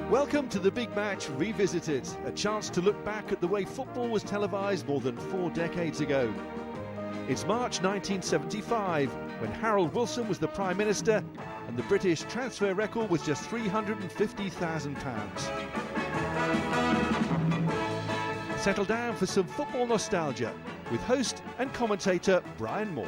Welcome to the Big Match Revisited, a chance to look back at the way football was televised more than 4 decades ago. It's March 1975, when Harold Wilson was the Prime Minister and the British transfer record was just £350,000. Settle down for some football nostalgia with host and commentator Brian Moore.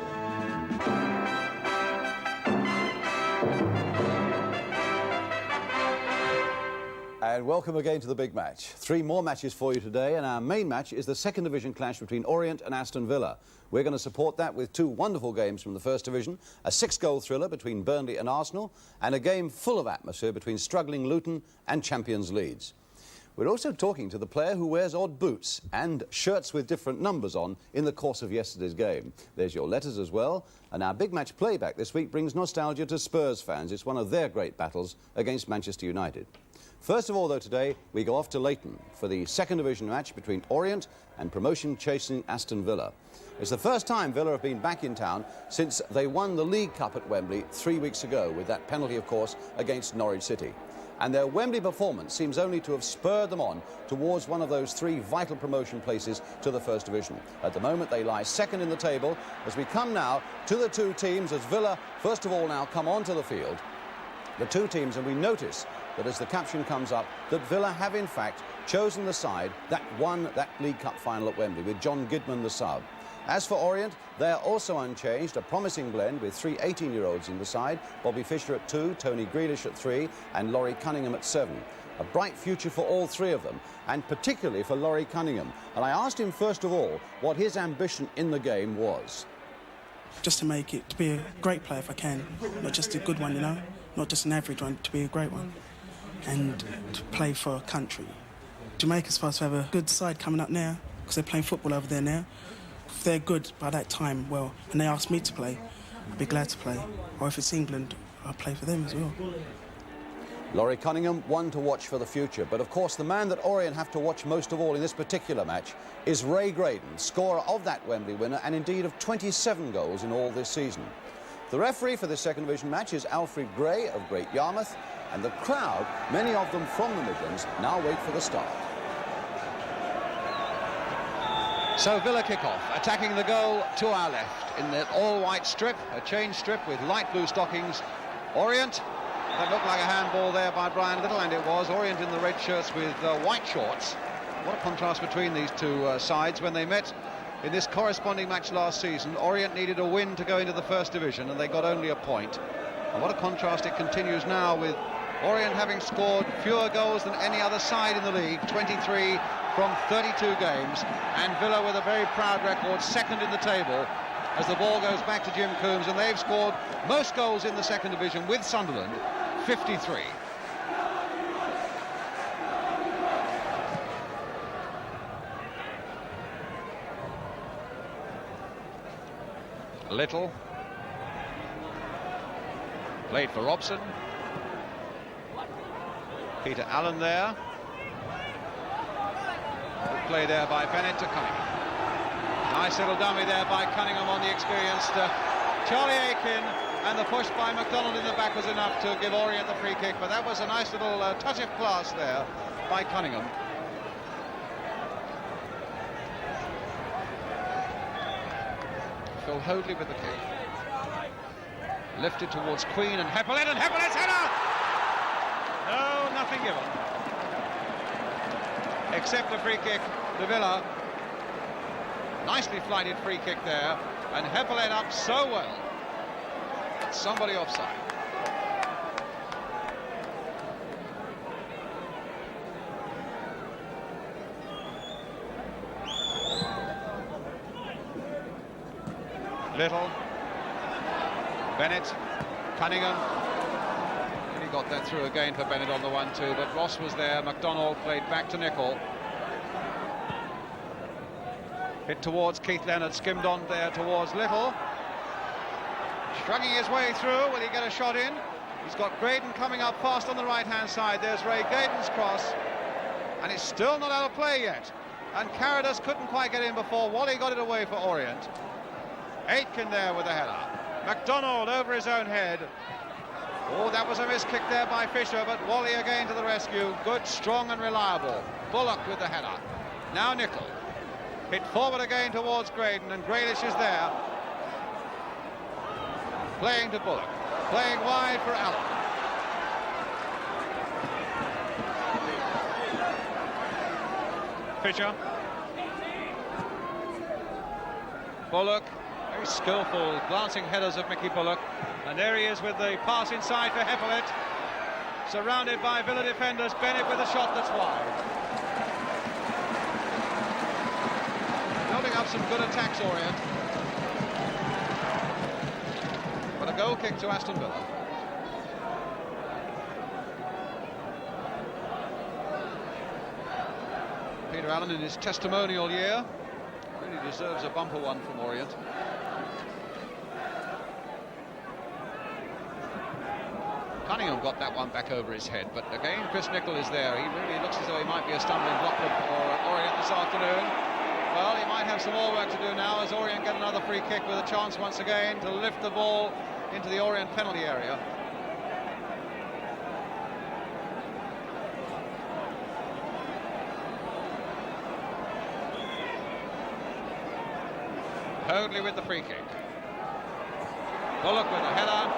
And welcome again to the Big Match. 3 more matches for you today, and our main match is the second division clash between Orient and Aston Villa. We're going to support that with 2 wonderful games from the first division, a 6-goal thriller between Burnley and Arsenal, and a game full of atmosphere between struggling Luton and champions Leeds. We're also talking to the player who wears odd boots and shirts with different numbers on in the course of yesterday's game. There's your letters as well, and our Big Match playback this week brings nostalgia to Spurs fans. It's one of their great battles against Manchester United. First of all, though, today we go off to Luton for the second division match between Orient and promotion-chasing Aston Villa. It's the first time Villa have been back in town since they won the League Cup at Wembley 3 weeks ago, with that penalty, of course, against Norwich City. And their Wembley performance seems only to have spurred them on towards one of those 3 vital promotion places to the first division. At the moment, they lie second in the table as we come now to the 2 teams as Villa, first of all, now come onto the field. The 2 teams, and we notice that as the caption comes up, that Villa have in fact chosen the side that won that League Cup final at Wembley, with John Gidman the sub. As for Orient, they are also unchanged, a promising blend with 3 18-year-olds in the side, Bobby Fischer at 2, Tony Grealish at 3 and Laurie Cunningham at 7. A bright future for all 3 of them, and particularly for Laurie Cunningham. And I asked him first of all what his ambition in the game was. Just to make it, to be a great player if I can, not just a good one, you know, not just an average one, to be a great one. And to play for a country. Jamaica's supposed to have a good side coming up now, because they're playing football over there now. If they're good by that time, well, and they ask me to play, I'd be glad to play. Or if it's England, I'll play for them as well. Laurie Cunningham, one to watch for the future. But of course, the man that Orient have to watch most of all in this particular match is Ray Graydon, scorer of that Wembley winner, and indeed of 27 goals in all this season. The referee for this second division match is Alfred Gray of Great Yarmouth, and the crowd, many of them from the Midlands, now wait for the start. So Villa kick off, attacking the goal to our left in the all-white strip, a change strip with light blue stockings. Orient, that looked like a handball there by Brian Little, and it was. Orient in the red shirts with white shorts. What a contrast between these 2 sides. When they met in this corresponding match last season, Orient needed a win to go into the first division, and they got only a point. And what a contrast it continues now, with Orient having scored fewer goals than any other side in the league, 23 from 32 games, and Villa with a very proud record, second in the table, as the ball goes back to Jim Coombs, and they've scored most goals in the second division with Sunderland, 53. Little played for Robson. Peter Allen there. Good play there by Bennett to Cunningham. Nice little dummy there by Cunningham on the experienced Charlie Aiken, and the push by McDonald in the back was enough to give Orient the free kick, but that was a nice little touch of class there by Cunningham. Phil Hoadley with the kick. Lifted towards Queen and Heppelet, and Heppelet's header! No, nothing given. Except a free kick to Villa. Nicely flighted free kick there, and Heppelet up so well. Somebody offside. Little, Bennett, Cunningham, and he got that through again for Bennett on the 1-2, but Ross was there. McDonald played back to Nicol. Hit towards Keith Leonard, skimmed on there towards Little. Shrugging his way through, will he get a shot in? He's got Graydon coming up fast on the right-hand side. There's Ray Graydon's cross, and it's still not out of play yet. And Carradus couldn't quite get in before Wally got it away for Orient. Aitken there with a header. McDonald over his own head. Oh, that was a miss kick there by Fisher, but Wally again to the rescue. Good, strong and reliable. Bullock with the header. Now Nicol. Hit forward again towards Graydon, and Grealish is there. Playing to Bullock. Playing wide for Allen. Fisher. Bullock. Very skillful glancing headers of Mickey Bullock. And there he is with the pass inside for Heppelet. Surrounded by Villa defenders. Bennett with a shot that's wide. Building up some good attacks, Orient. But a goal kick to Aston Villa. Peter Allen in his testimonial year really deserves a bumper one from Orient. Cunningham got that one back over his head, but again Chris Nicol is there. He really looks as though he might be a stumbling block for Orient this afternoon. Well, he might have some more work to do now as Orient get another free kick with a chance once again to lift the ball into the Orient penalty area. Hoadley with the free kick. Bullock with a header,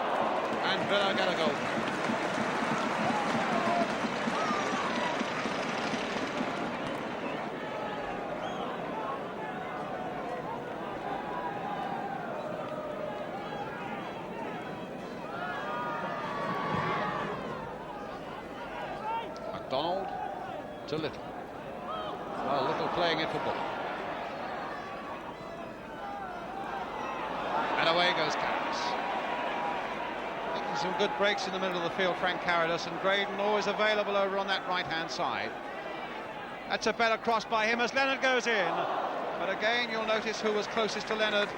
and Villa get a goal. McDonald to Little. Well, Little playing it for Bullock. And away goes Carradus. Making some good breaks in the middle of the field, Frank Carradus, and Graydon always available over on that right-hand side. That's a better cross by him as Leonard goes in. But again, you'll notice who was closest to Leonard.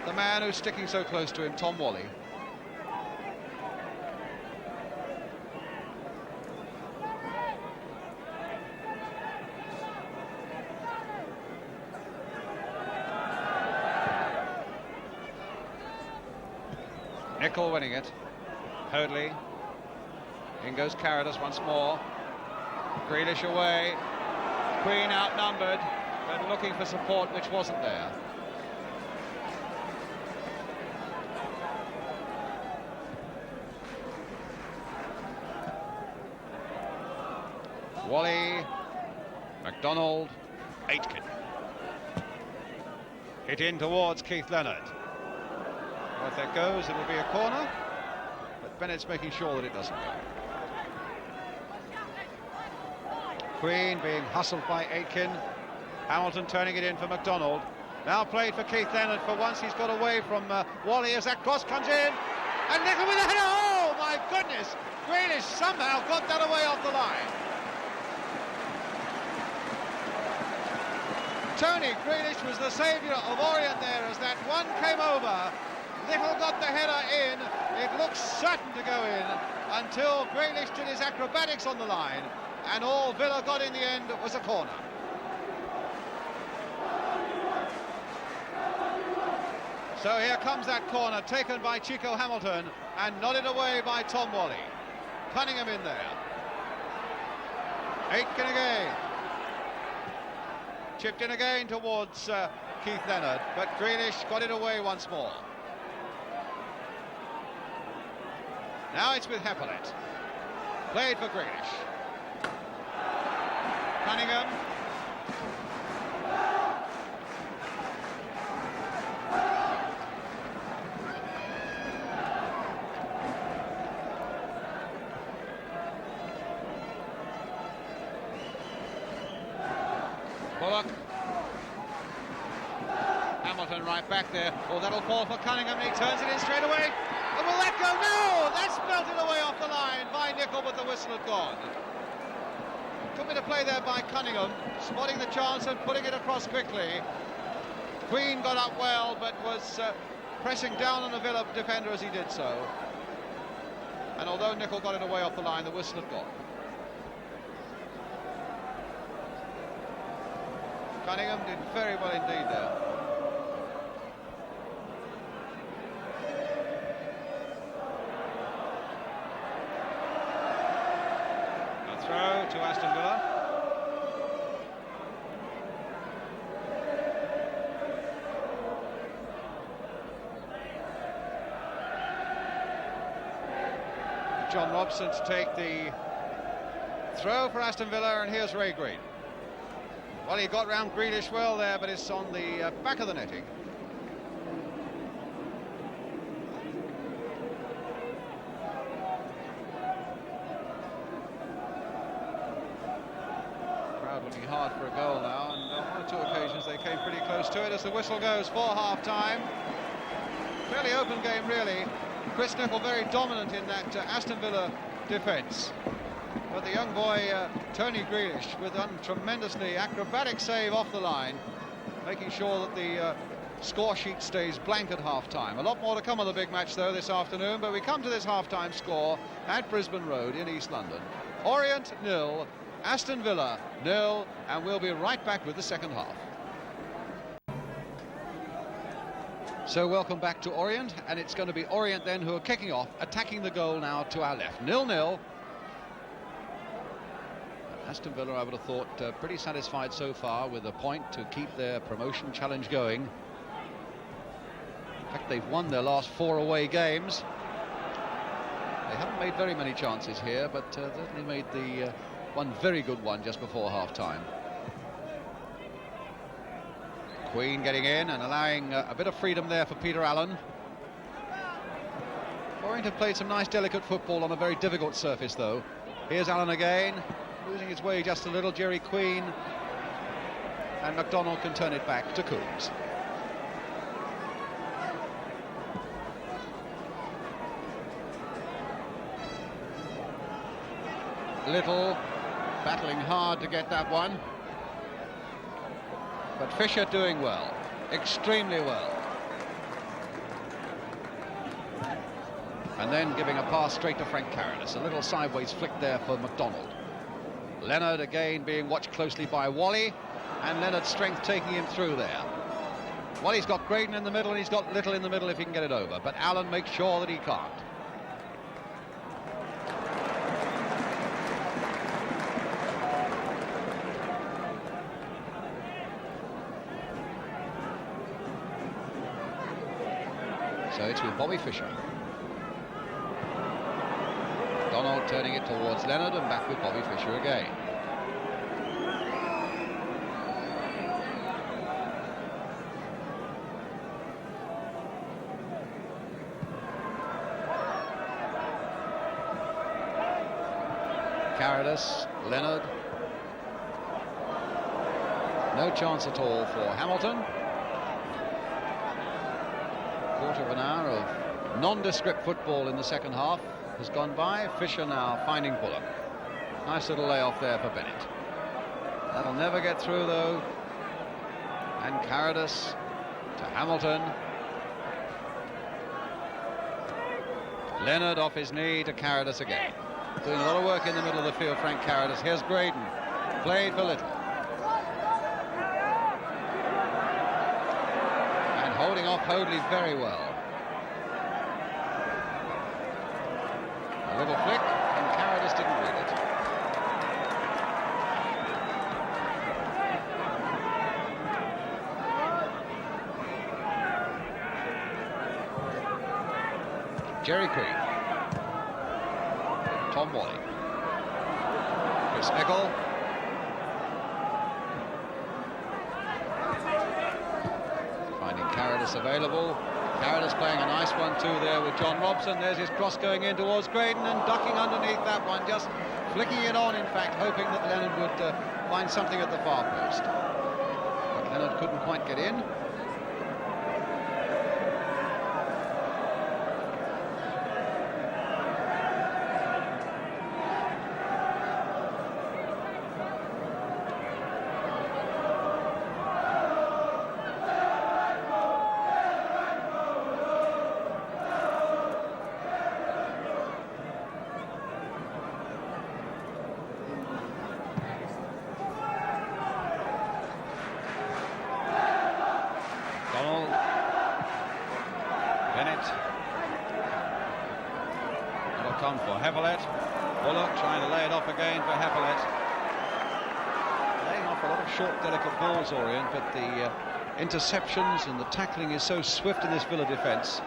The man who's sticking so close to him, Tom Wally. Nicol winning it. Hoadley. In goes Carradus once more. Grealish away. Queen outnumbered, but looking for support which wasn't there. Wally. McDonald. Aitken. Hit in towards Keith Leonard. Well, if that goes, it'll be a corner, but Bennett's making sure that it doesn't go. Queen being hustled by Aitken. Hamilton turning it in for McDonald. Now played for Keith Leonard. For once he's got away from Wally as that cross comes in. And Nicol with a header. Oh my goodness! Grealish somehow got that away off the line. Tony Grealish was the saviour of Orient there as that one came over. Nicol got the header in. It looked certain to go in until Grealish did his acrobatics on the line, and all Villa got in the end was a corner. So here comes that corner taken by Chico Hamilton and nodded away by Tom Wally. Cunningham in there. Aitken again. Chipped in again towards Keith Leonard, but Grealish got it away once more. Now it's with Heppelet. Played for Grealish. Cunningham. Bullock. Hamilton right back there. Oh, that'll fall for Cunningham, and he turns it in straight away. And will that go? No! That's belted away off the line by Nicol, but the whistle had gone. Took me to play there by Cunningham, spotting the chance and putting it across quickly. Queen got up well, but was pressing down on the Villa defender as he did so. And although Nicol got it away off the line, the whistle had gone. Cunningham did very well indeed there. to Aston Villa. John Robson to take the throw for Aston Villa, and here's Ray Green. Well, he got round Grealish well there, but it's on the back of the netting. Crowd looking hard for a goal now, and on one or two occasions they came pretty close to it as the whistle goes for half-time. Fairly open game, really. Chris Nicol very dominant in that Aston Villa defence. But the young boy, Tony Grealish, with a tremendously acrobatic save off the line, making sure that the score sheet stays blank at half-time. A lot more to come on the big match, though, this afternoon, but we come to this half-time score at Brisbane Road in East London. Orient 0, Aston Villa 0, and we'll be right back with the second half. So welcome back to Orient, and it's going to be Orient then who are kicking off, attacking the goal now to our left. 0-0. Aston Villa, I would have thought, pretty satisfied so far with a point to keep their promotion challenge going. In fact, they've won their last 4 away games. They haven't made very many chances here, but certainly made the one very good one just before half-time. Queen getting in and allowing a bit of freedom there for Peter Allen. Orient have played some nice delicate football on a very difficult surface, though. Here's Allen again, losing his way just a little. Jerry Queen, and McDonald can turn it back to Coombs. Little battling hard to get that one. But Fisher doing well, extremely well. And then giving a pass straight to Frank Carradus. A little sideways flick there for McDonald. Leonard again being watched closely by Wally, and Leonard's strength taking him through there. Well, he's got Graydon in the middle, and he's got Little in the middle if he can get it over. But Allen makes sure that he can't. So it's with Bobby Fischer. Donald turning it towards Leonard, and back with Bobby Fischer again. Carradus, Leonard. No chance at all for Hamilton. Quarter of an hour of nondescript football in the second half has gone by. Fisher now finding Bullock. Nice little layoff there for Bennett. That'll never get through, though. And Carradus to Hamilton. Leonard off his knee to Carradus again. Doing a lot of work in the middle of the field, Frank Carradus. Here's Graydon. Played for Little. Holding off Hoadley very well. A little flick, and Carradus didn't read it. Jerry Queen. Tom Wally. Chris Nicol. Carradus available. Carradus playing a nice one too there with John Robson. There's his cross going in towards Graydon and ducking underneath that one, just flicking it on, in fact, hoping that Leonard would find something at the far post. But Leonard couldn't quite get in. For Hevelet. Bullock trying to lay it off again for Hevelet. lot of short, delicate balls, Orient, but the interceptions and the tackling is so swift in this Villa defence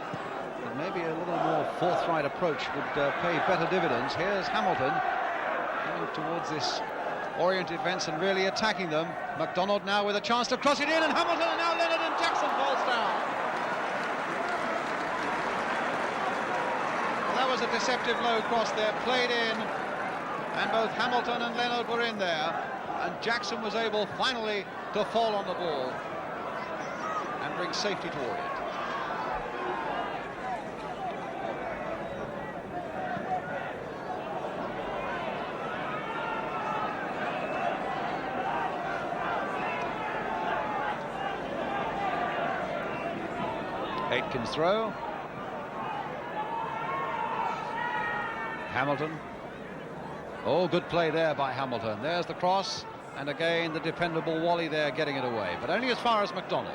that maybe a little more forthright approach would pay better dividends. Here's Hamilton coming towards this Orient defence and really attacking them. MacDonald now with a chance to cross it in, and Hamilton, and now Leonard, and Jackson falls down. Well, that was a deceptive low cross there, played in, and both Hamilton and Leonard were in there, and Jackson was able finally to fall on the ball and bring safety to Orient. Aitken's throw. Hamilton. Oh, good play there by Hamilton. There's the cross, and again the dependable Wally there getting it away, but only as far as MacDonald.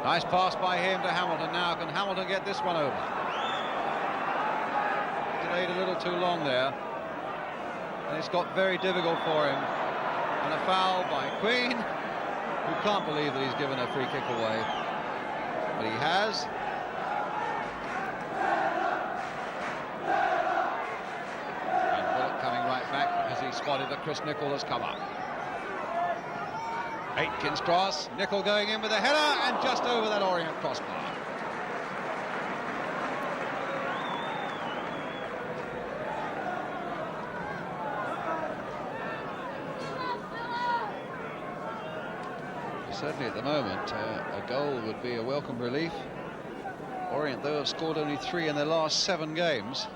Nice pass by him to Hamilton. Now can Hamilton get this one over? Delayed a little too long there, and it's got very difficult for him. And a foul by Queen, who can't believe that he's given a free kick away, but he has. And Bullock coming right back because he spotted that Chris Nicholl has come up. Aitken's cross, Nicholl going in with a header, and just over that Orient crossbar. Certainly at the moment, a goal would be a welcome relief. Orient, though, have scored only 3 in their last 7 games.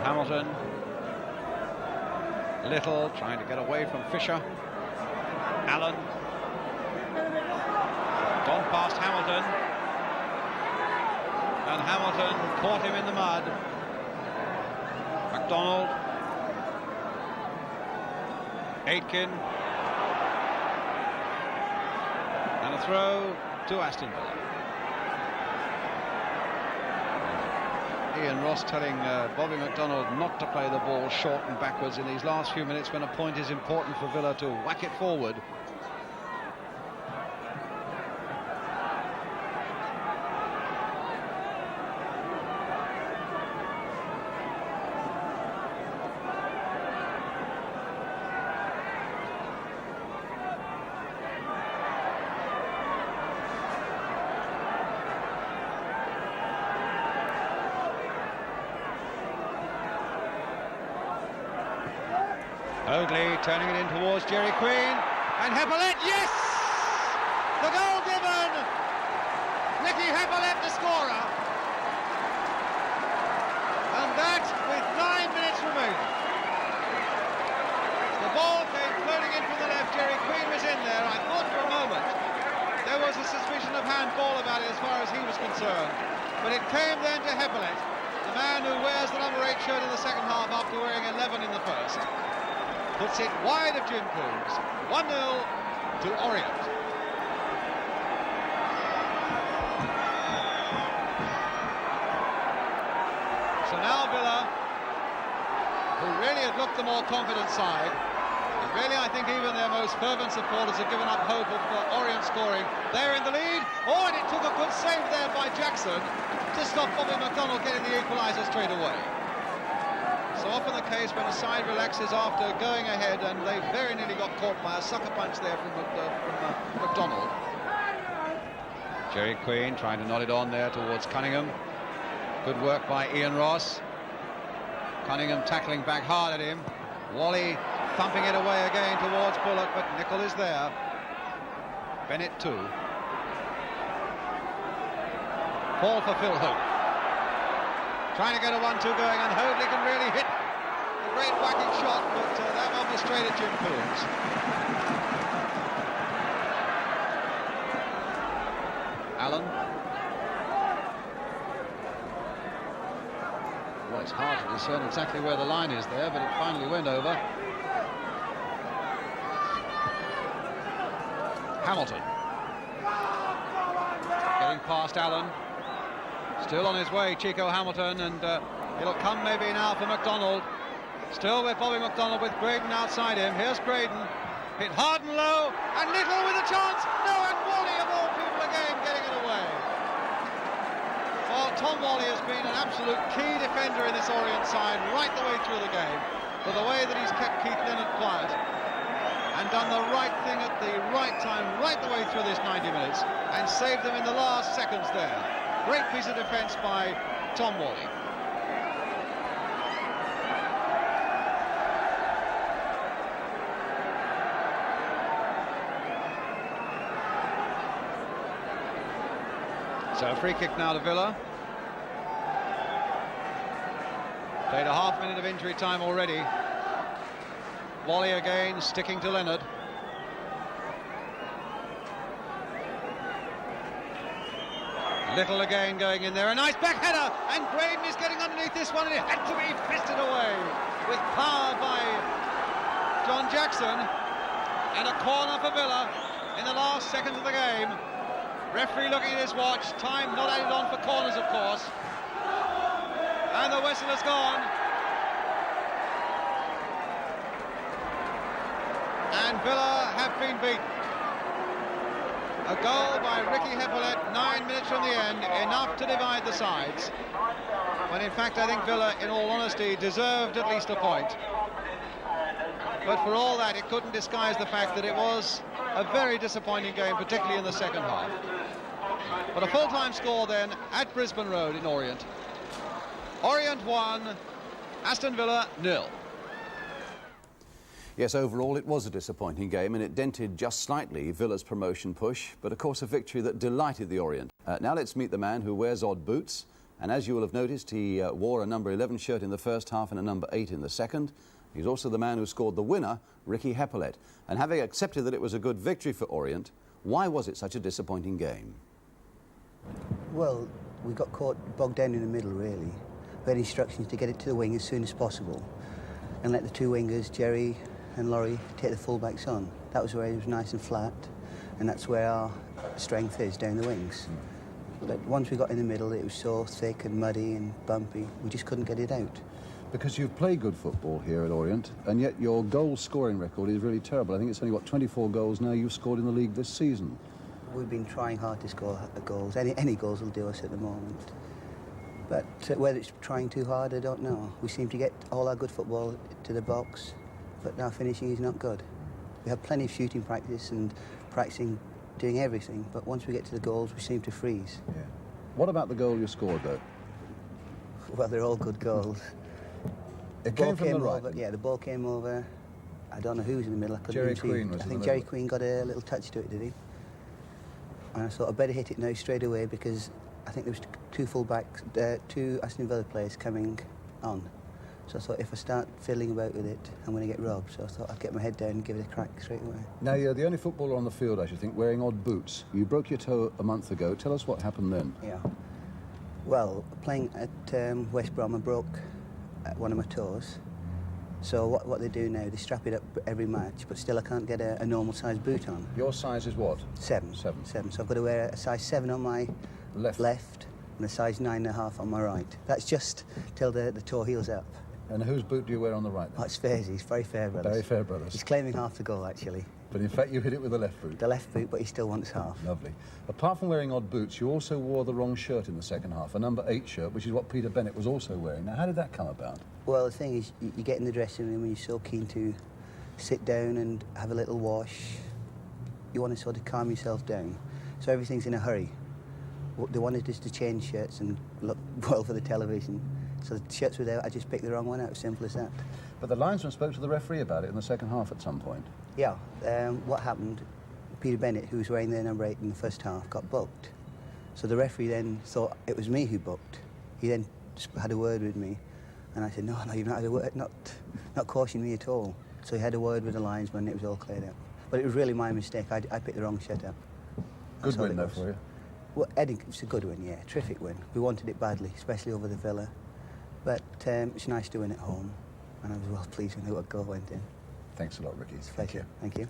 Hamilton. Little trying to get away from Fisher. Allen. Gone past Hamilton. And Hamilton caught him in the mud. MacDonald. Aitken. And a throw to Aston Villa. Ian Ross telling Bobby MacDonald not to play the ball short and backwards in these last few minutes when a point is important for Villa to whack it forward. Oakley turning it in towards Jerry Queen, and Heppolet, yes! The goal given! Nicky Heppolet, the scorer. And that with 9 minutes remaining. The ball came floating in from the left, Jerry Queen was in there. I thought for a moment there was a suspicion of handball about it as far as he was concerned. But it came then to Heppolet, the man who wears the number 8 shirt in the second half after wearing 11 in the first. Puts it wide of Jim Coombs. 1-0 to Orient. So now Villa, who really have looked the more confident side, and really I think even their most fervent supporters have given up hope of Orient scoring. They're in the lead. Oh, and it took a good save there by Jackson to stop Bobby MacDonald getting the equaliser straight away. So often the case when a side relaxes after going ahead, and they very nearly got caught by a sucker punch there from MacDonald. Jerry Queen trying to nod it on there towards Cunningham. Good work by Ian Ross. Cunningham tackling back hard at him. Wally thumping it away again towards Bullock, but Nicholl is there. Bennett too. Ball for Phil Hope. Trying to get a 1-2 going, and Hoadley can really hit a great whacking shot, but that one was straight at Jim Coombs. Allen. Well, it's hard to discern exactly where the line is there, but it finally went over. Hamilton. Getting past Allen. Still on his way, Chico Hamilton, and it'll come maybe now for McDonald. Still with Bobby McDonald with Graydon outside him. Here's Graydon, hit hard and low, and Little with a chance. No, and Wally of all people again getting it away. Well, Tom Wally has been an absolute key defender in this Orient side right the way through the game, for the way that he's kept Keith Leonard quiet and done the right thing at the right time right the way through this 90 minutes and saved them in the last seconds there. Great piece of defence by Tom Wally. So a free kick now to Villa. Played a half minute of injury time already. Wally again, sticking to Leonard. Little again going in there, a nice back header, and Graydon is getting underneath this one, and it had to be fisted away with power by John Jackson, and a corner for Villa in the last seconds of the game. Referee looking at his watch, time not added on for corners, of course, and the whistle has gone. And Villa have been beaten. A goal by Ricky Hippolyte 9 minutes from the end, enough to divide the sides. When in fact I think Villa, in all honesty, deserved at least a point. But for all that, it couldn't disguise the fact that it was a very disappointing game, particularly in the second half. But a full-time score then at Brisbane Road in Orient. Orient 1, Aston Villa 0. Yes, overall it was a disappointing game and it dented just slightly Villa's promotion push, but of course a victory that delighted the Orient. Now let's meet the man who wears odd boots, and as you will have noticed, he wore a number 11 shirt in the first half and a number 8 in the second. He's also the man who scored the winner, Ricky Hippolyte. And having accepted that it was a good victory for Orient, why was it such a disappointing game? Well, we got caught bogged down in the middle, really. We had instructions to get it to the wing as soon as possible and let the two wingers, Jerry and Laurie, take the full-backs on. That was where it was nice and flat, and that's where our strength is, down the wings. But once we got in the middle, it was so thick and muddy and bumpy, we just couldn't get it out. Because you've played good football here at Orient, and yet your goal-scoring record is really terrible. I think it's only, what, 24 goals now you've scored in the league this season. We've been trying hard to score goals. Any goals will do us at the moment. But whether it's trying too hard, I don't know. We seem to get all our good football to the box, but our finishing is not good. We have plenty of shooting practice and practicing doing everything, but once we get to the goals, we seem to freeze. Yeah. What about the goal you scored, though? Well, they're all good goals. It came from the right. Over, yeah, the ball came over. I don't know who was in the middle. I couldn't Jerry even see. Queen was I in think the Jerry middle. Queen got a little touch to it, did he? And I thought I'd better hit it now straight away because I think there was two full-backs, two Aston Villa players coming on. So I thought if I start fiddling about with it, I'm going to get robbed. So I thought I'd get my head down and give it a crack straight away. Now, you're the only footballer on the field, I should think, wearing odd boots. You broke your toe a month ago. Tell us what happened then. Yeah. Well, playing at West Brom, I broke one of my toes. So what they do now, they strap it up every match, but still I can't get a normal-sized boot on. Your size is what? 7. 7. 7. So I've got to wear a size 7 on my left and a size 9.5 on my right. That's just till the toe heals up. And whose boot do you wear on the right then? Oh, it's Fair's, very fair, brothers. Very fair, brothers. He's claiming half the goal, actually. But in fact, you hit it with the left boot. The left boot, but he still wants half. Lovely. Apart from wearing odd boots, you also wore the wrong shirt in the second half, a number 8 shirt, which is what Peter Bennett was also wearing. Now, how did that come about? Well, the thing is, you get in the dressing room and you're so keen to sit down and have a little wash. You want to sort of calm yourself down. So everything's in a hurry. They wanted us to change shirts and look well for the television. So the shirts were there, I just picked the wrong one out, simple as that. But the linesman spoke to the referee about it in the second half at some point. Yeah, what happened, Peter Bennett, who was wearing the number 8 in the first half, got booked. So the referee then thought it was me who booked. He then had a word with me, and I said, no, you've not had a word, not cautioning me at all. So he had a word with the linesman, and it was all cleared up. But it was really my mistake, I picked the wrong shirt up. Good win, though, for you. Well, it's a good win, yeah, terrific win. We wanted it badly, especially over the Villa. But it's nice to win at home, and I was well pleased when the goal went in. Thanks a lot, Ricky. It's a pleasure. Thank you.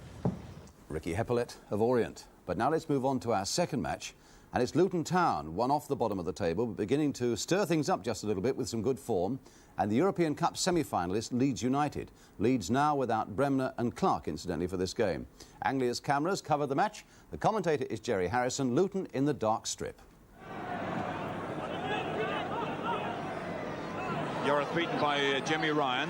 Ricky Hippolyte of Orient. But now let's move on to our second match And it's Luton Town, one off the bottom of the table, but beginning to stir things up just a little bit with some good form. And the European Cup semi-finalist, Leeds United. Leeds now without Bremner and Clark, incidentally, for this game. Anglia's cameras cover the match. The commentator is Jerry Harrison. Luton in the dark strip. Yorith beaten by Jimmy Ryan.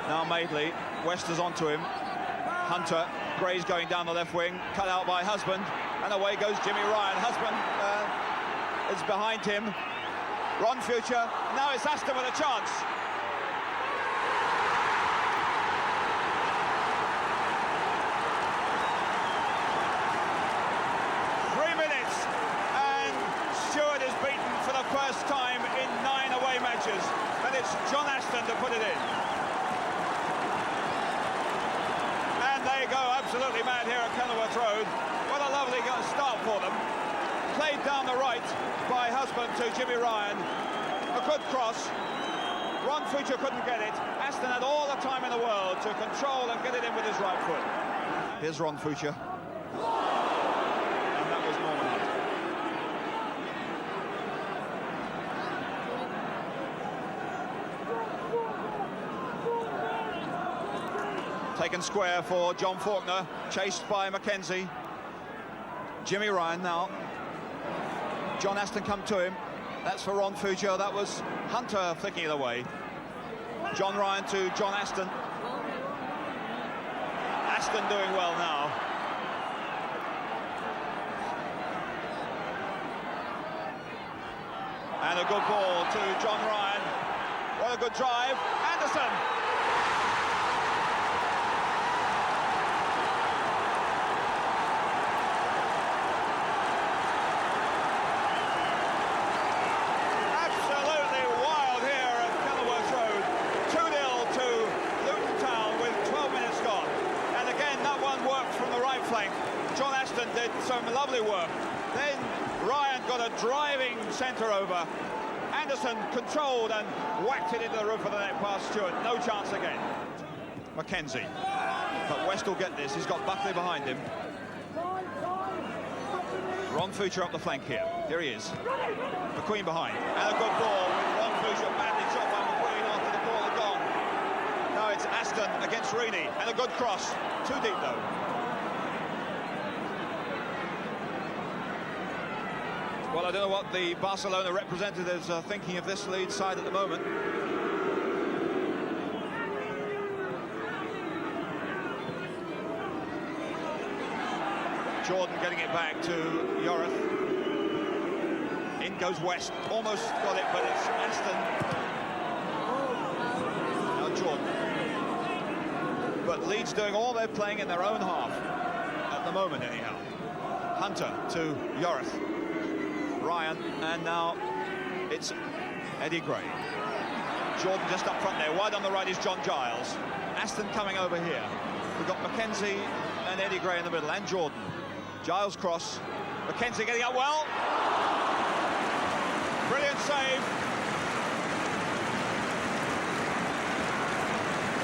Now Madeley. West is onto him. Hunter. Gray's going down the left wing. Cut out by Husband. And away goes Jimmy Ryan. Husband is behind him. Ron Future. Now it's Aston with a chance. First time in 9 away matches, and it's John Aston to put it in. And they go absolutely mad here at Kenilworth Road. What a lovely start for them. Played down the right by Husband to Jimmy Ryan. A good cross. Ron Future couldn't get it. Aston had all the time in the world to control and get it in with his right foot. Here's Ron Future. And that was Norman Hunt. Taken square for John Faulkner, chased by Mackenzie. Jimmy Ryan now. John Aston come to him. That's for Ron Future. That was Hunter flicking it away. John Ryan to John Aston. Aston doing well now. And a good ball to John Ryan. What a good drive. Anderson. John Aston did some lovely work. Then Ryan got a driving centre over. Anderson controlled and whacked it into the roof of the net past Stewart. No chance again. Mackenzie. But West will get this. He's got Buckley behind him. Ron Future up the flank here. Here he is. McQueen behind. And a good ball with Ron Future badly shot by McQueen after the ball had gone. Now it's Aston against Reaney. And a good cross. Too deep though. Well, I don't know what the Barcelona representatives are thinking of this Leeds side at the moment. Jordan getting it back to Yorith. In goes West. Almost got it, but it's Aston. Now Jordan. But Leeds doing all they're playing in their own half. At the moment, anyhow. Hunter to Yorith. Ryan, and now it's Eddie Gray. Jordan just up front there. Wide on the right is John Giles. Aston coming over here. We've got Mackenzie and Eddie Gray in the middle, and Jordan. Giles cross. Mackenzie getting up well. Brilliant save.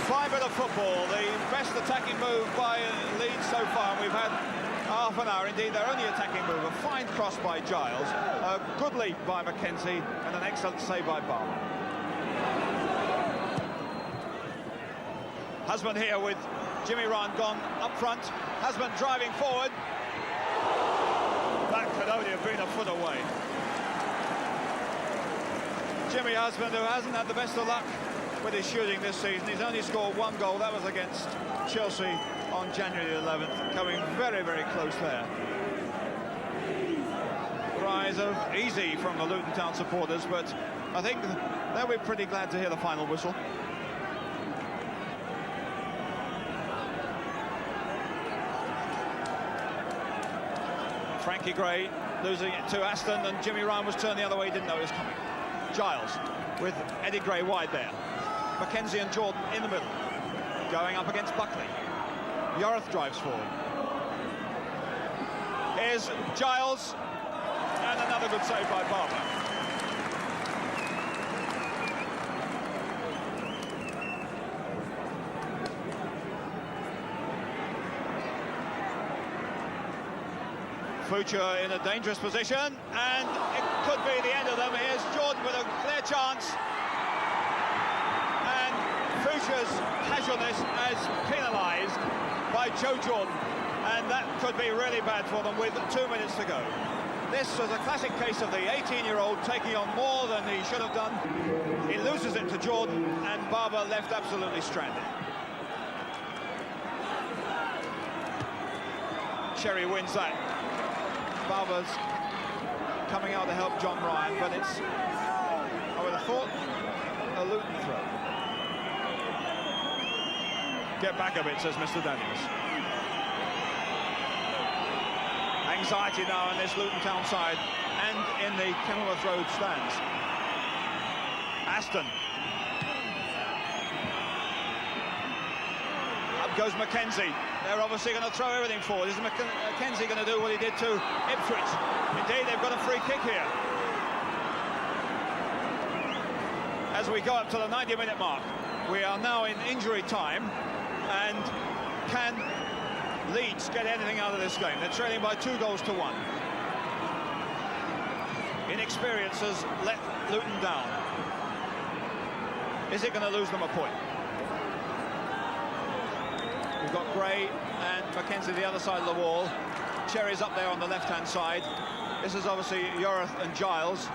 Fine bit of football. The best attacking move by Leeds so far, and we've had half an hour, indeed, their only attacking move. A fine cross by Giles, a good leap by Mackenzie, and an excellent save by Barber. Husband here with Jimmy Ryan gone up front. Husband driving forward. That could only have been a foot away. Jimmy Husband, who hasn't had the best of luck with his shooting this season. He's only scored 1 goal. That was against Chelsea on January 11th, coming very, very close there. Rise of easy from the Luton Town supporters, but I think they'll be pretty glad to hear the final whistle. Frankie Gray losing it to Aston, and Jimmy Ryan was turned the other way, didn't know it was coming. Giles with Eddie Gray wide there. Mackenzie and Jordan in the middle, going up against Buckley. Yorith drives forward. Here's Giles, and another good save by Barber. Future in a dangerous position, and it could be the end of them. Here's Jordan with a clear chance, and Future's casualness as penalised by Joe Jordan, and that could be really bad for them with 2 minutes to go. This was a classic case of the 18-year-old taking on more than he should have done. He loses it to Jordan, and Barber left absolutely stranded. Cherry wins that. Barber's coming out to help John Ryan, but it's, I would have thought, a Luton throw. Get back a bit, says Mr. Daniels. Anxiety now in this Luton Town side and in the Kenilworth Road stands. Aston. Up goes Mackenzie. They're obviously going to throw everything forward. Is Mackenzie going to do what he did to Ipswich? Indeed, they've got a free kick here. As we go up to the 90-minute mark, we are now in injury time, and can Leeds get anything out of this game? They're trailing by 2-1. Inexperience has let Luton down. Is it going to lose them a point? We've got Gray and Mackenzie the other side of the wall. Cherry's up there on the left-hand side. This is obviously Yorath and Giles.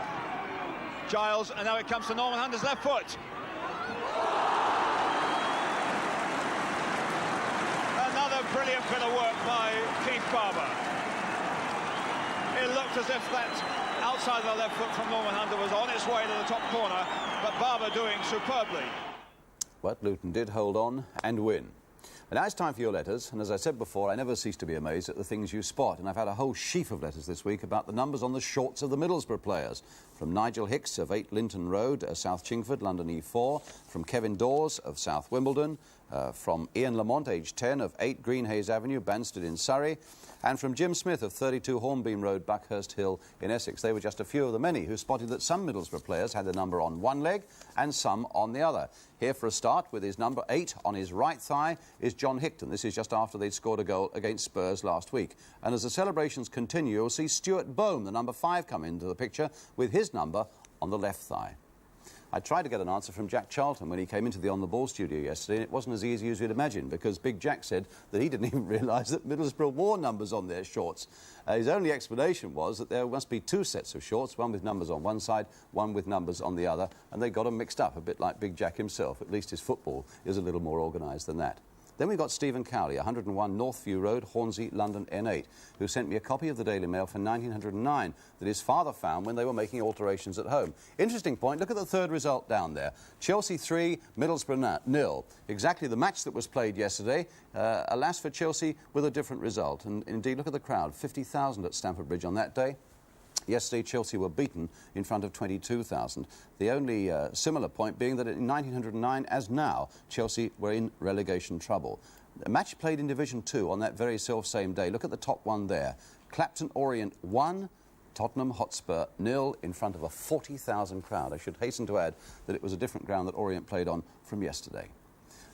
Giles, and now it comes to Norman Hunter's left foot. Another brilliant bit of work by Keith Barber. It looked as if that outside of the left foot from Norman Hunter was on its way to the top corner, but Barber doing superbly. But Luton did hold on and win. And now it's time for your letters, and as I said before, I never cease to be amazed at the things you spot, and I've had a whole sheaf of letters this week about the numbers on the shorts of the Middlesbrough players. From Nigel Hicks of 8 Linton Road, South Chingford, London E4, from Kevin Dawes of South Wimbledon, from Ian Lamont, age 10, of 8 Greenhays Avenue, Banstead in Surrey, and from Jim Smith of 32 Hornbeam Road, Buckhurst Hill in Essex. They were just a few of the many who spotted that some Middlesbrough players had the number on one leg and some on the other. Here for a start, with his number 8 on his right thigh, is John Hicton. This is just after they'd scored a goal against Spurs last week. And as the celebrations continue, you'll see Stuart Bohm, the number 5, come into the picture with his number on the left thigh. I tried to get an answer from Jack Charlton when he came into the On The Ball studio yesterday, and it wasn't as easy as you'd imagine, because Big Jack said that he didn't even realise that Middlesbrough wore numbers on their shorts. His only explanation was that there must be 2 sets of shorts, one with numbers on one side, one with numbers on the other, and they got them mixed up, a bit like Big Jack himself. At least his football is a little more organised than that. Then we've got Stephen Cowley, 101 Northview Road, Hornsey, London N8, who sent me a copy of the Daily Mail from 1909 that his father found when they were making alterations at home. Interesting point, look at the third result down there. Chelsea 3, Middlesbrough 0. Exactly the match that was played yesterday, alas for Chelsea, with a different result. And indeed, look at the crowd, 50,000 at Stamford Bridge on that day. Yesterday, Chelsea were beaten in front of 22,000. The only similar point being that in 1909, as now, Chelsea were in relegation trouble. A match played in Division 2 on that very self-same day. Look at the top one there. Clapton Orient 1, Tottenham Hotspur 0 in front of a 40,000 crowd. I should hasten to add that it was a different ground that Orient played on from yesterday.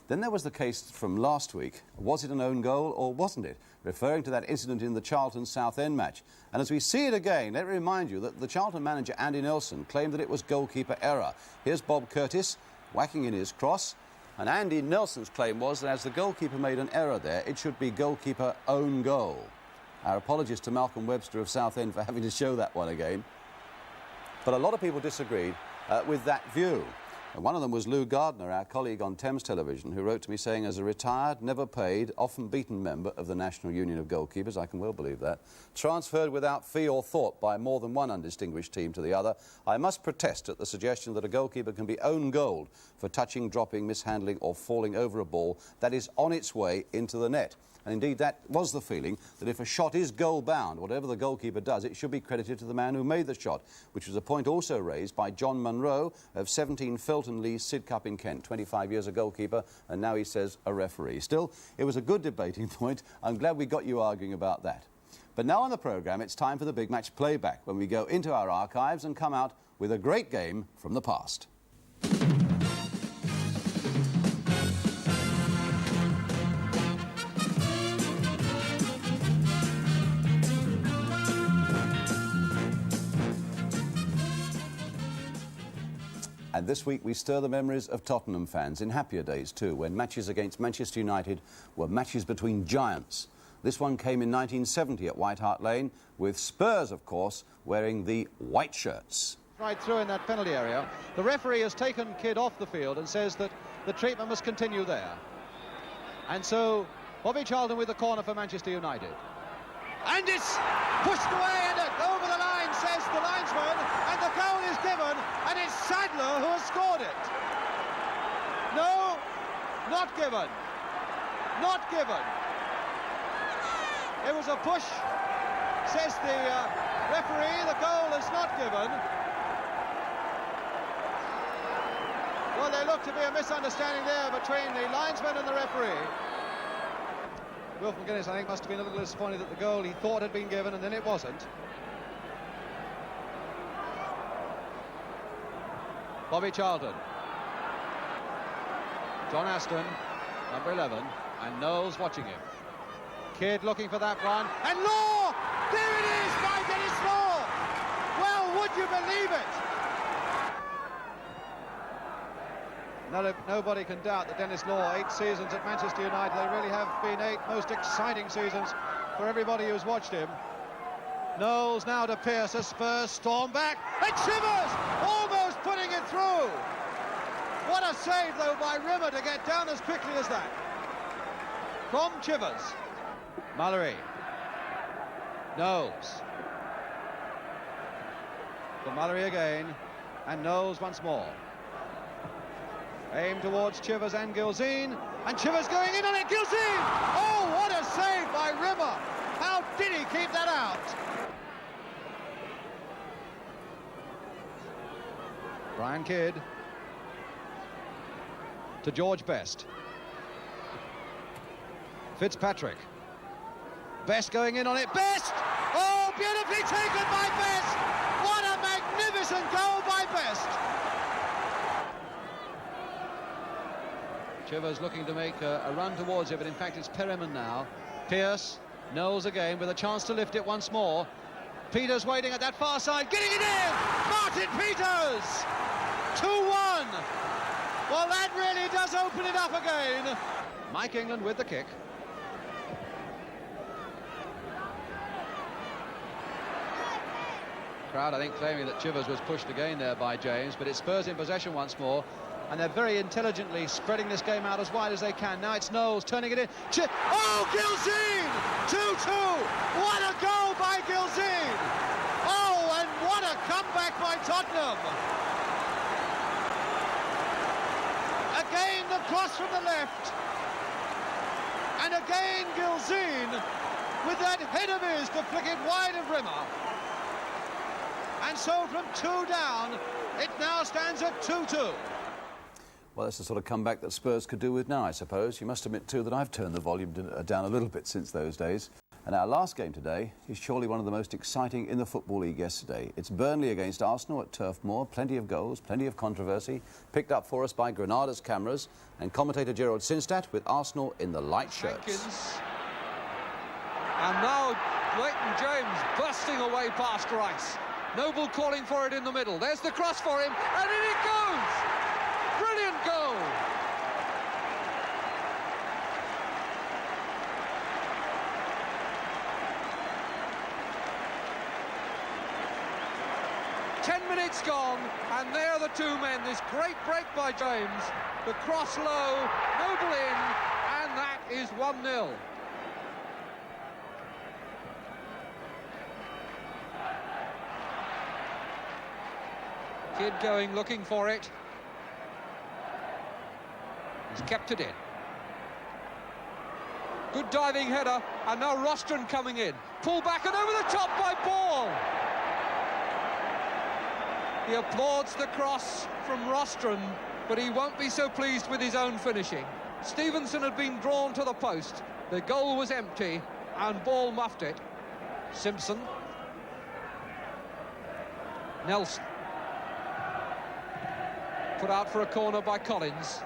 Then there was the case from last week. Was it an own goal or wasn't it? Referring to that incident in the Charlton Southend match. And as we see it again, let me remind you that the Charlton manager, Andy Nelson, claimed that it was goalkeeper error. Here's Bob Curtis whacking in his cross. And Andy Nelson's claim was that as the goalkeeper made an error there, it should be goalkeeper own goal. Our apologies to Malcolm Webster of Southend for having to show that one again. But a lot of people disagreed with that view. And one of them was Lou Gardner, our colleague on Thames Television, who wrote to me saying, as a retired, never paid, often beaten member of the National Union of Goalkeepers, I can well believe that, transferred without fee or thought by more than one undistinguished team to the other, I must protest at the suggestion that a goalkeeper can be own goaled for touching, dropping, mishandling or falling over a ball that is on its way into the net. And indeed, that was the feeling, that if a shot is goal-bound, whatever the goalkeeper does, it should be credited to the man who made the shot, which was a point also raised by John Munro of 17 Felton Lee Sidcup in Kent, 25 years a goalkeeper, and now he says a referee. Still, it was a good debating point. I'm glad we got you arguing about that. But now on the programme, it's time for the big match playback, when we go into our archives and come out with a great game from the past. And this week we stir the memories of Tottenham fans in happier days too, when matches against Manchester United were matches between giants. This one came in 1970 at White Hart Lane, with Spurs, of course, wearing the white shirts. Right through in that penalty area. The referee has taken Kidd off the field and says that the treatment must continue there. And so Bobby Charlton with the corner for Manchester United. And it's pushed away and over the line, says the linesman, and the goal is given, and it's Sadler who has scored it. No, not given. Not given. It was a push, says the referee. The goal is not given. Well, there looked to be a misunderstanding there between the linesman and the referee. Wilf McGuinness, I think, must have been a little disappointed that the goal he thought had been given and then it wasn't. Bobby Charlton. John Aston, number 11, and Knowles watching him. Kidd looking for that one, and Law! There it is by Dennis Law! Well, would you believe it? Nobody can doubt that Dennis Law, 8 seasons at Manchester United, they really have been 8 most exciting seasons for everybody who's watched him. Knowles now to Pearce, a Spurs storm back, and Chivers almost putting it through. What a save, though, by Rimmer to get down as quickly as that. From Chivers. Mallory. Knowles. For Mallory again, and Knowles once more. Aim towards Chivers and Gilzean, and Chivers going in on it, Gilzean! Oh, what a save by Rimmer! How did he keep that out? Brian Kidd to George Best. Fitzpatrick. Best going in on it, Best! Oh, beautifully taken by Best! What a magnificent goal by Best! Chivers looking to make a run towards it, but in fact it's Perryman now. Pearce, Knowles again with a chance to lift it once more. Peters waiting at that far side, getting it in! Martin Peters! 2-1! Well, that really does open it up again. Mike England with the kick. Crowd, I think, claiming that Chivers was pushed again there by James, but it's Spurs in possession once more. And they're very intelligently spreading this game out as wide as they can. Now it's Knowles turning it in. Oh, Gilzean! 2-2! What a goal by Gilzean! Oh, and what a comeback by Tottenham! Again, the cross from the left. And again, Gilzean with that head of his to flick it wide of Rimmer. And so from 2 down, it now stands at 2-2. Well, that's the sort of comeback that Spurs could do with now, I suppose. You must admit, too, that I've turned the volume down a little bit since those days. And our last game today is surely one of the most exciting in the Football League yesterday. It's Burnley against Arsenal at Turf Moor. Plenty of goals, plenty of controversy. Picked up for us by Granada's cameras. And commentator Gerald Sinstadt with Arsenal in the light shirts. And now Leighton James busting away past Rice. Noble calling for it in the middle. There's the cross for him, and in it goes! Brilliant goal! Ten minutes gone, and there are the two men. This great break by James. The cross low, Noble in, and that is 1-0. Kidd going, looking for it. He's kept it in. Good diving header, and now Rostron coming in. Pull back and over the top by Ball. He applauds the cross from Rostron, but he won't be so pleased with his own finishing. Stevenson had been drawn to the post. The goal was empty, and Ball muffed it. Simpson. Nelson. Put out for a corner by Collins.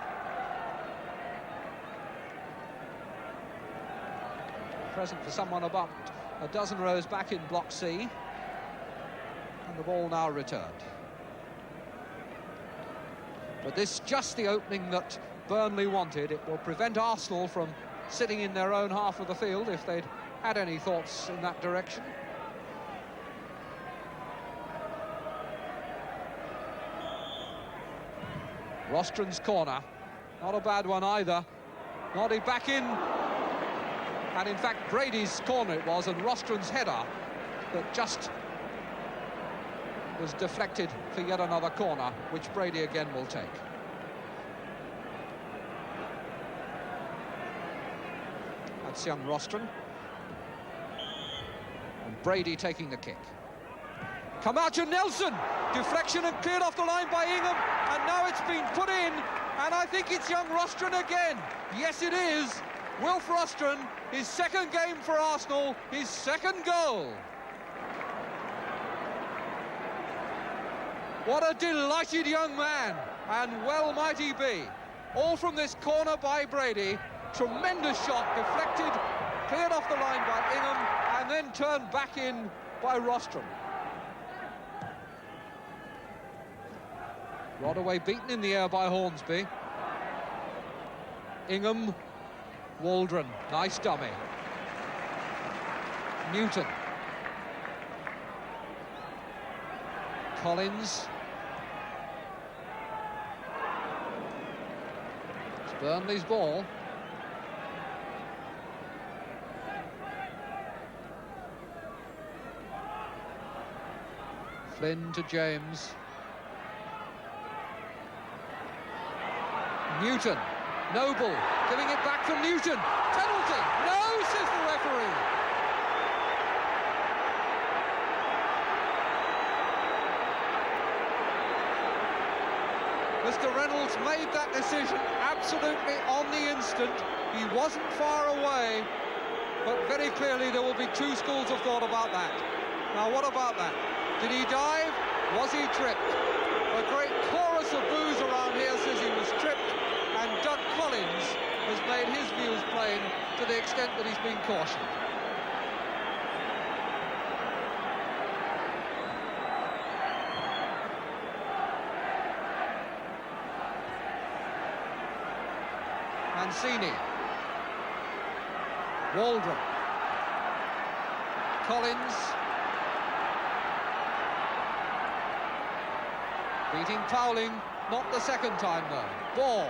Present for someone about a dozen rows back in Block C. And the ball now returned. But this is just the opening that Burnley wanted. It will prevent Arsenal from sitting in their own half of the field if they'd had any thoughts in that direction. Rostron's corner, not a bad one either. Noddy back in, and in fact Brady's corner it was, and Rostron's header that just was deflected for yet another corner, which Brady again will take. That's young Rostron. And Brady taking the kick. Camacho Nelson, deflection and cleared off the line by Ingham, and now it's been put in, and I think it's young Rostron again. Yes, it is. Wilf Rostron, his second game for Arsenal, his second goal. What a delighted young man, and well might he be. All from this corner by Brady. Tremendous shot, deflected, cleared off the line by Ingham, and then turned back in by Rostron. Rodaway beaten in the air by Hornsby. Ingham, Waldron, nice dummy. Newton. Collins. It's Burnley's ball. Flynn to James. Newton, Noble, giving it back for Newton. Penalty! No, says the referee. Mr. Reynolds made that decision absolutely on the instant. He wasn't far away, but very clearly there will be two schools of thought about that. Now, what about that? Did he dive? Was he tripped? A great chorus of boos around here says he was tripped. And Doug Collins has made his views plain to the extent that he's been cautioned. Mancini. Waldron. Collins. Beating Powling, not the second time though. Ball.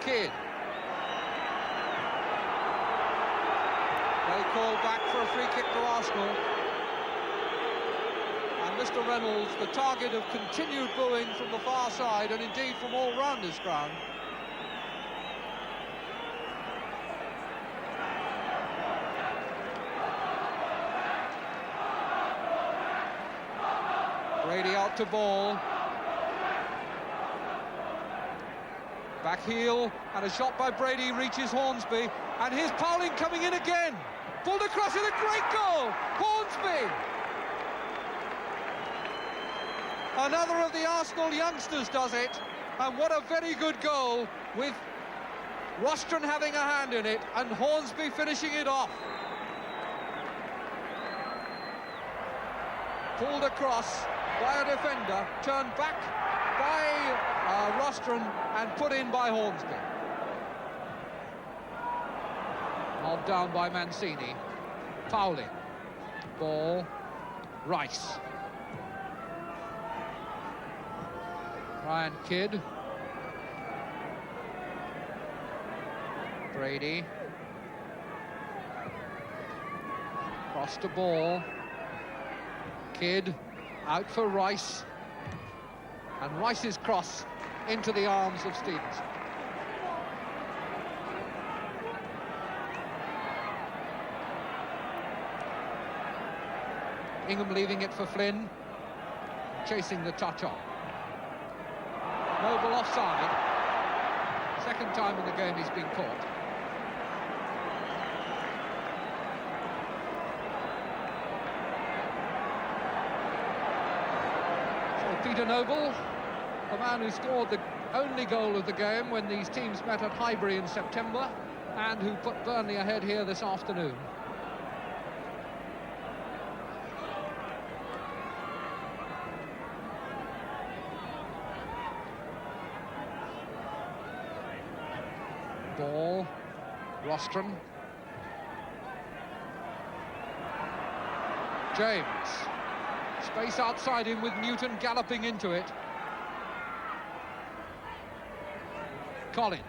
Kidd. They call back for a free kick to Arsenal. And Mr. Reynolds, the target of continued booing from the far side, and indeed from all round this ground. Brady out to ball. Back heel, and a shot by Brady reaches Hornsby, and here's Powling coming in again. Pulled across with a great goal, Hornsby. Another of the Arsenal youngsters does it, and what a very good goal, with Rostron having a hand in it, and Hornsby finishing it off. Pulled across by a defender, turned back by Rostron and put in by Hornsby. Knocked down by Mancini. Powling. Ball. Rice. Ryan Kidd. Brady. Cross to ball. Kidd. Out for Rice. And Rice's cross into the arms of Stevenson. Ingham leaving it for Flynn, chasing the touch on. Noble offside. Second time in the game he's been caught. So Peter Noble, the man who scored the only goal of the game when these teams met at Highbury in September, and who put Burnley ahead here this afternoon. Rostron. James. Space outside him with Newton galloping into it. Collins.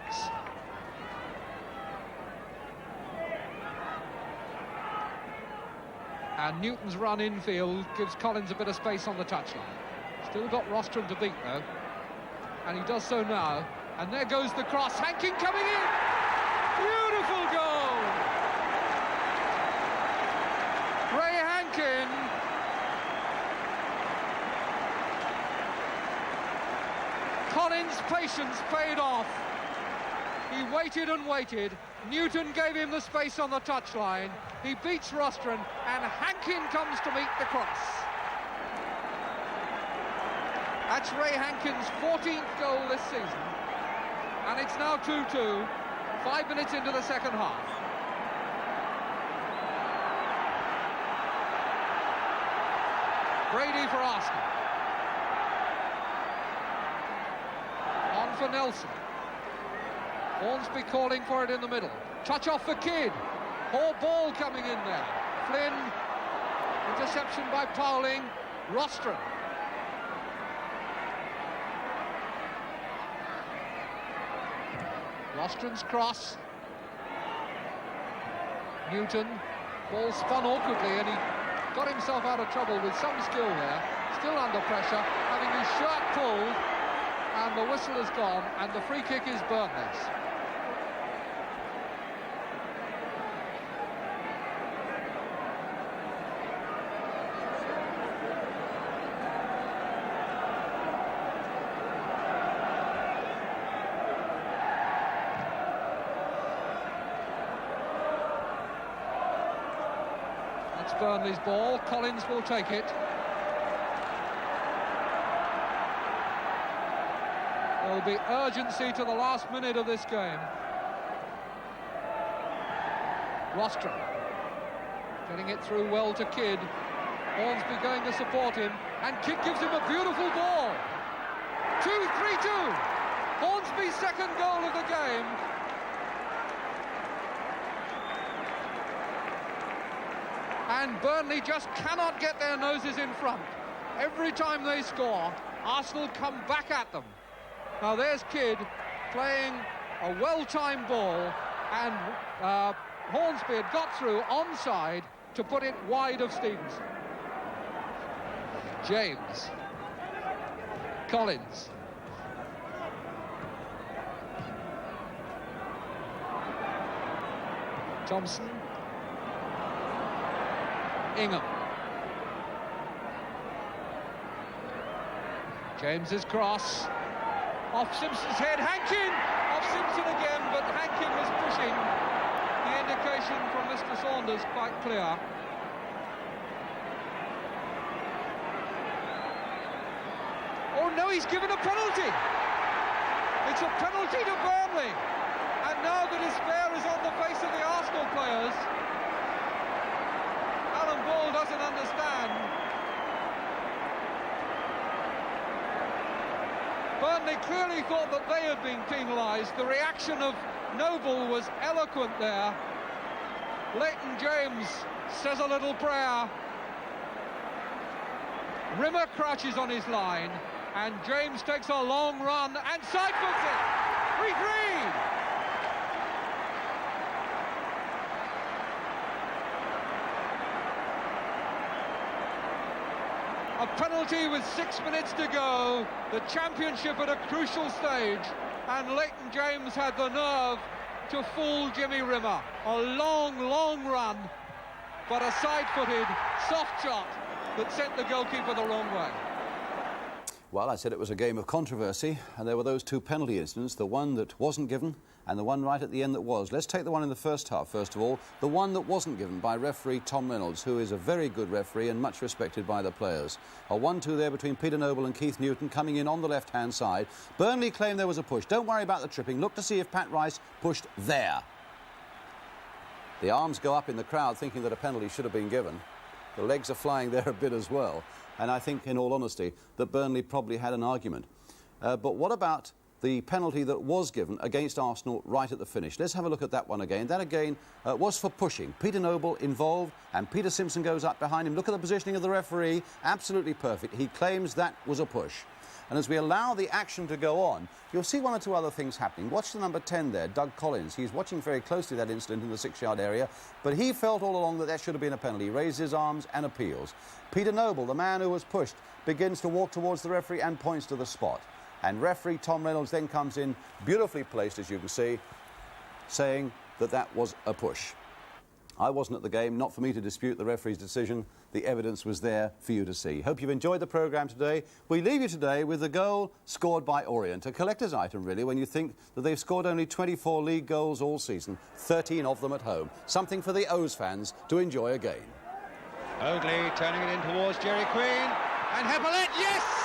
And Newton's run infield gives Collins a bit of space on the touchline. Still got Rostron to beat, though. And he does so now. And there goes the cross. Hankin coming in! Beautiful goal! Ray Hankin. Collins' patience paid off. He waited and waited. Newton gave him the space on the touchline. He beats Rostron, and Hankin comes to meet the cross. That's Ray Hankin's 14th goal this season. And it's now 2-2, 5 minutes into the second half. Brady for Arsenal. On for Nelson. Hornsby calling for it in the middle. Touch off for Kidd. Poor ball coming in there. Flynn. Interception by Powling. Rostron. Rostron's cross. Newton. Ball spun awkwardly and he got himself out of trouble with some skill there. Still under pressure, having his shirt pulled, and the whistle is gone, and the free kick is Burnley's. Burnley's ball. Collins will take it. There will be urgency to the last minute of this game. Rostron getting it through well to Kidd. Hornsby going to support him, and Kidd gives him a beautiful ball. 2-3-2. Hornsby's second goal of the game. And Burnley just cannot get their noses in front. Every time they score, Arsenal come back at them. Now there's Kidd playing a well-timed ball, and Hornsby had got through onside to put it wide of Stevenson. James. Collins. Thompson. Ingham. James's cross. Off Simpson's head. Hankin! Off Simpson again, but Hankin was pushing. The indication from Mr. Saunders quite clear. Oh no, he's given a penalty! It's a penalty to Burnley! And now the despair is on the face of the Arsenal players. Ball doesn't understand. Burnley clearly thought that they had been penalised. The reaction of Noble was eloquent there. Leighton James says a little prayer. Rimmer crouches on his line, and James takes a long run and side-foots it. 3-3. A penalty with 6 minutes to go, the championship at a crucial stage, and Leighton James had the nerve to fool Jimmy Rimmer. A long, long run, but a side-footed, soft shot that sent the goalkeeper the wrong way. Well, I said it was a game of controversy, and there were those two penalty incidents, the one that wasn't given and the one right at the end that was. Let's take the one in the first half, first of all, the one that wasn't given by referee Tom Reynolds, who is a very good referee and much respected by the players. A 1-2 there between Peter Noble and Keith Newton coming in on the left-hand side. Burnley claimed there was a push. Don't worry about the tripping. Look to see if Pat Rice pushed there. The arms go up in the crowd thinking that a penalty should have been given. The legs are flying there a bit as well. And I think, in all honesty, that Burnley probably had an argument. But what about the penalty that was given against Arsenal right at the finish. Let's have a look at that one again. That again was for pushing. Peter Noble involved, and Peter Simpson goes up behind him. Look at the positioning of the referee. Absolutely perfect. He claims that was a push. And as we allow the action to go on, you'll see one or two other things happening. Watch the number 10 there, Doug Collins. He's watching very closely that incident in the 6-yard area, but he felt all along that that should have been a penalty. He raised his arms and appeals. Peter Noble, the man who was pushed, begins to walk towards the referee and points to the spot. And referee Tom Reynolds then comes in, beautifully placed, as you can see, saying that that was a push. I wasn't at the game, not for me to dispute the referee's decision. The evidence was there for you to see. Hope you've enjoyed the programme today. We leave you today with the goal scored by Orient, a collector's item, really, when you think that they've scored only 24 league goals all season, 13 of them at home. Something for the O's fans to enjoy again. Oakley turning it in towards Jerry Queen, and Hepelette, yes!